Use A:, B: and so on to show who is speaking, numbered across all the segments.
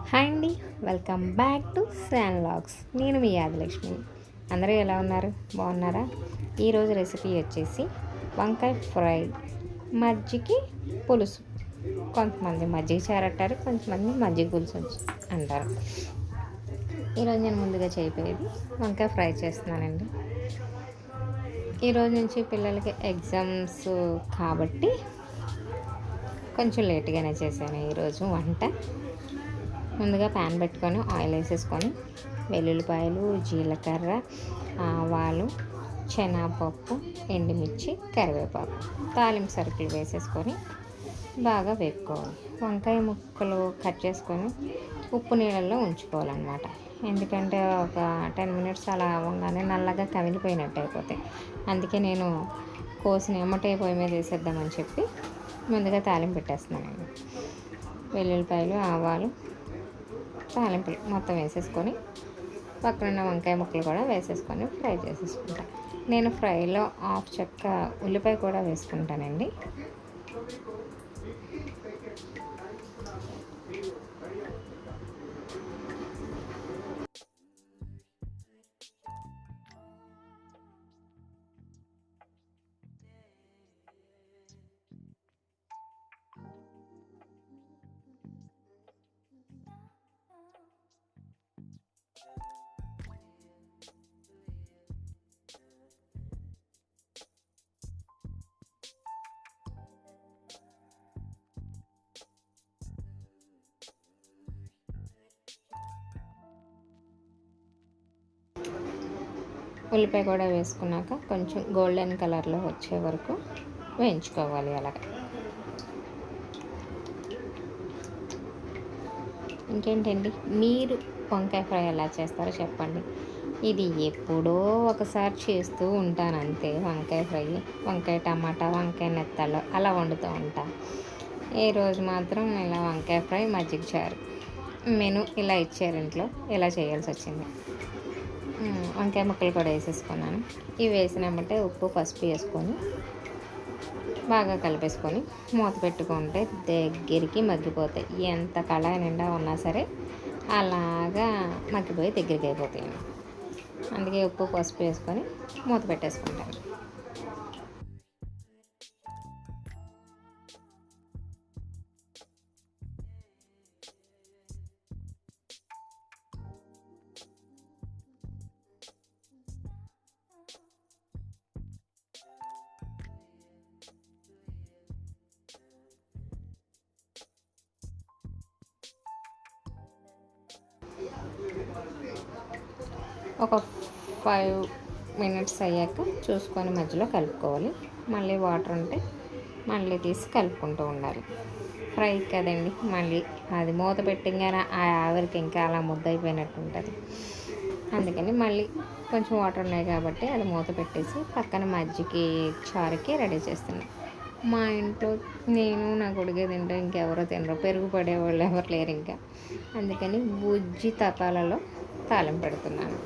A: Hi అండి, welcome back to San Logs. నేను మీ ఆదిలక్ష్మి. అందరూ ఎలా ఉన్నారు? బాగున్నారా? ఈరోజు రెసిపీ వచ్చేసి వంకాయ ఫ్రై, మజ్జిగ పులుసు. కొంతమంది మజ్జిగ చారు అంటారు, కొంతమంది మజ్జిగ పులుసు అంటారు. ఈరోజు నేను ముందుగా చేయబోయేది వంకాయ ఫ్రై చేస్తున్నానండి. ఈరోజు నుంచి పిల్లలకి ఎగ్జామ్స్ కాబట్టి కొంచెం లేట్గానే చేశాను ఈరోజు వంట. ముందుగా ప్యాన్ పెట్టుకొని ఆయిల్ వేసేసుకొని వెల్లుల్లిపాయలు, జీలకర్ర, ఆవాలు, శనగపప్పు, ఎండుమిర్చి, కరివేపాకు, తాలింపు సరుకులు వేసేసుకొని బాగా వేపుకోవాలి. వంకాయ ముక్కలు కట్ చేసుకొని ఉప్పు నీళ్ళల్లో ఉంచుకోవాలన్నమాట. ఎందుకంటే ఒక 10 మినిట్స్ అలా అవ్వగానే నల్లగా కమిలిపోయినట్టు అయిపోతాయి. అందుకే నేను కోసిన ఎమ్మటే పొయ్యి మీద వేసేద్దామని చెప్పి ముందుగా తాలింపు పెట్టేస్తున్నానండి. వెల్లుల్లిపాయలు, ఆవాలు, తాలింపులు మొత్తం వేసేసుకొని పక్కనున్న వంకాయ ముక్కలు కూడా వేసేసుకొని ఫ్రై చేసేసుకుంటాను. నేను ఫ్రైలో హాఫ్ చెక్క ఉల్లిపాయ కూడా వేసుకుంటానండి. ఉల్లిపాయ కూడా వేసుకున్నాక కొంచెం గోల్డెన్ కలర్లో వచ్చే వరకు వేయించుకోవాలి. అలాగే ఇంకేంటండి, మీరు వంకాయ ఫ్రై ఎలా చేస్తారో చెప్పండి. ఇది ఎప్పుడో ఒకసారి చేస్తూ ఉంటాను అంతే. వంకాయ ఫ్రై, వంకాయ టమాటా, వంకాయ నెత్తలు అలా వండుతూ ఉంటాను. ఏ రోజు మాత్రం ఇలా వంకాయ ఫ్రై, మజ్జిగ చారు మెను ఇలా ఇచ్చారు ఇంట్లో, ఇలా చేయాల్సి వచ్చింది. వంకాయ ముక్కలు కూడా వేసేసుకున్నాను. ఇవి వేసినామంటే ఉప్పు, పసుపు వేసుకొని బాగా కలిపేసుకొని మూత పెట్టుకుంటే దగ్గరికి మగ్గిపోతాయి. ఎంత కళాయి నిండా ఉన్నా సరే అలాగా మగ్గిపోయి దగ్గరికి అయిపోతాయి. అందుకే ఉప్పు, పసుపు వేసుకొని మూత పెట్టేసుకుంటాను. ఒక 5 మినిట్స్ అయ్యాక చూసుకొని మధ్యలో కలుపుకోవాలి. మళ్ళీ వాటర్ ఉంటే మళ్ళీ తీసి కలుపుకుంటూ ఉండాలి. ఫ్రై కదండి, మళ్ళీ అది మూత పెట్టింగానే ఆ ఆవిరికి ఇంకా అలా ముద్దయిపోయినట్టు ఉంటుంది. అందుకని మళ్ళీ కొంచెం వాటర్ ఉన్నాయి కాబట్టి అది మూత పెట్టేసి పక్కన మజ్జిగ చారుకి రెడీ చేస్తున్నాను. మా ఇంట్లో నేను నా కొడుకే తింటా, ఇంకెవరో తినరు. పెరుగు పడేవాళ్ళు ఎవరు లేరు ఇంకా. అందుకని బుజ్జి తపాలలో తాలింపు పెడుతున్నాను.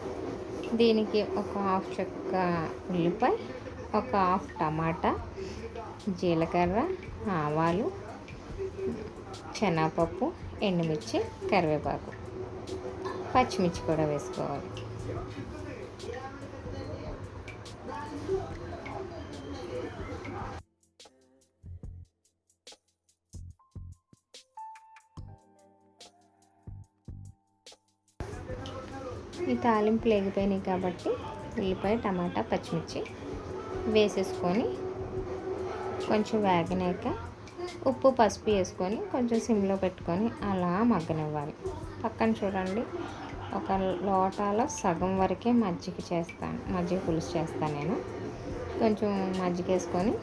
A: దీనికి ఒక హాఫ్ చెక్క ఉల్లిపాయ, ఒక హాఫ్ టమాటా, జీలకర్ర, ఆవాలు, శనగపప్పు, ఎండుమిర్చి, కరివేపాకు, పచ్చిమిర్చి కూడా వేసుకోవాలి. ఈ తాలింపులు లేగిపోయినాయి కాబట్టి ఉల్లిపాయ, టమాటా, పచ్చిమిర్చి వేసేసుకొని కొంచెం వేగనాక ఉప్పు, పసుపు వేసుకొని కొంచెం సిమ్లో పెట్టుకొని అలా మగ్గనివ్వాలి. పక్కన చూడండి, ఒక లోటాలో సగం వరకే మజ్జిగ పులుసు చేస్తాను నేను. కొంచెం మజ్జిగ వేసుకొని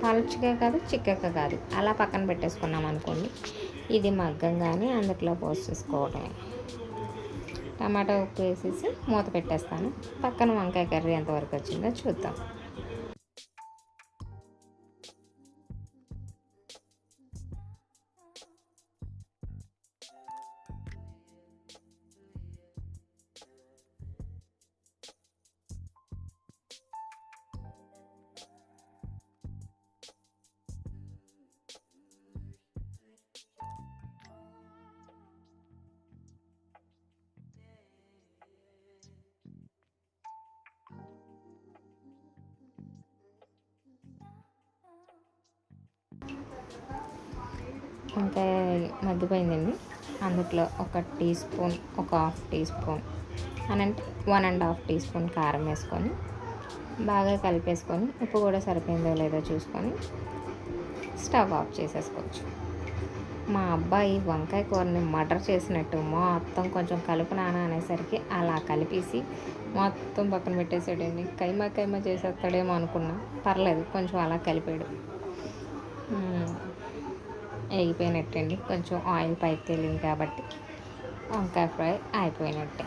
A: పలుచగా కాదు, చిక్కగా కాదు, అలా పక్కన పెట్టేసుకున్నాం అనుకోండి. ఇది మగ్గంగానే అందులో పోసేసుకోవడమే. టమాటా ఉప్పు వేసేసి మూత పెట్టేస్తాను. పక్కన వంకాయ కర్రీ ఎంతవరకు వచ్చిందో చూద్దాం. వంకాయ మగ్గిపోయిందండి. అందులో ఒక టీ స్పూన్, ఒక హాఫ్ టీ స్పూన్ అని అంటే 1.5 టీ స్పూన్ కారం వేసుకొని బాగా కలిపేసుకొని ఉప్పు కూడా సరిపోయిందో లేదో చూసుకొని స్టవ్ ఆఫ్ చేసేసుకోవచ్చు. మా అబ్బాయి వంకాయ కూరని మర్డర్ చేసినట్టు మొత్తం కొంచెం కలుపు నాన్న అనేసరికి అలా కలిపేసి మొత్తం పక్కన పెట్టేసాడండి. కైమా కైమా చేసేస్తాడేమో అనుకున్నా, పర్లేదు కొంచెం అలా కలిపాడు. వేగిపోయినట్టండి. కొంచెం ఆయిల్ పైకి తేలింది కాబట్టి వంకాయ ఫ్రై అయిపోయినట్టే.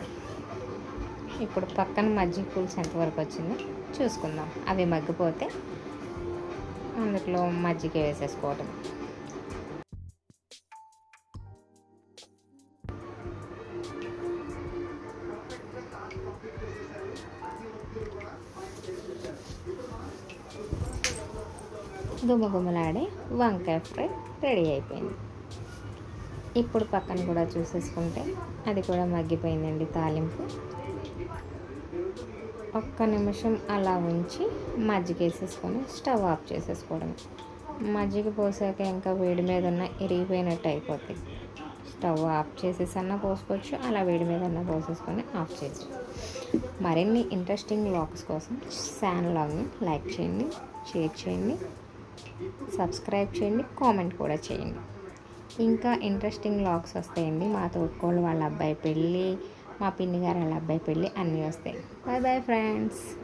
A: ఇప్పుడు పక్కన మజ్జిగ పులుసు ఎంతవరకు వచ్చిందో చూసుకుందాం. అవి మగ్గిపోతే అందులో మజ్జిగ వేసేసుకోవటం. గుమగుమలాడే వంకాయ ఫ్రై రెడీ అయిపోయింది. ఇప్పుడు పక్కన కూడా చూసేసుకుంటే అది కూడా మగ్గిపోయిందండి. తాలింపు ఒక్క నిమిషం అలా ఉంచి మజ్జిగ వేసేసుకొని స్టవ్ ఆఫ్ చేసేసుకోవడం. మజ్జిగ పోసాక ఇంకా వేడి మీద ఉన్న ఇరిగిపోయినట్టు అయిపోతుంది. స్టవ్ ఆఫ్ చేసేసన్నా పోసుకోవచ్చు, అలా వేడి మీద అన్నా పోసేసుకొని ఆఫ్ చేసి. మరిన్ని ఇంట్రెస్టింగ్ వ్లాగ్స్ కోసం ఛానల్ లాగ్ని లైక్ చేయండి, షేర్ చేయండి, సబ్స్క్రైబ్ చేయండి, కామెంట్ కూడా చేయండి. ఇంకా ఇంట్రెస్టింగ్ వ్లాగ్స్ వస్తాయండి. మా తోడుకోళ్ళు వాళ్ళ అబ్బాయి పెళ్ళి, మా పిన్ని గారు వాళ్ళ అబ్బాయి పెళ్ళి అన్నీ వస్తాయి. Bye bye friends.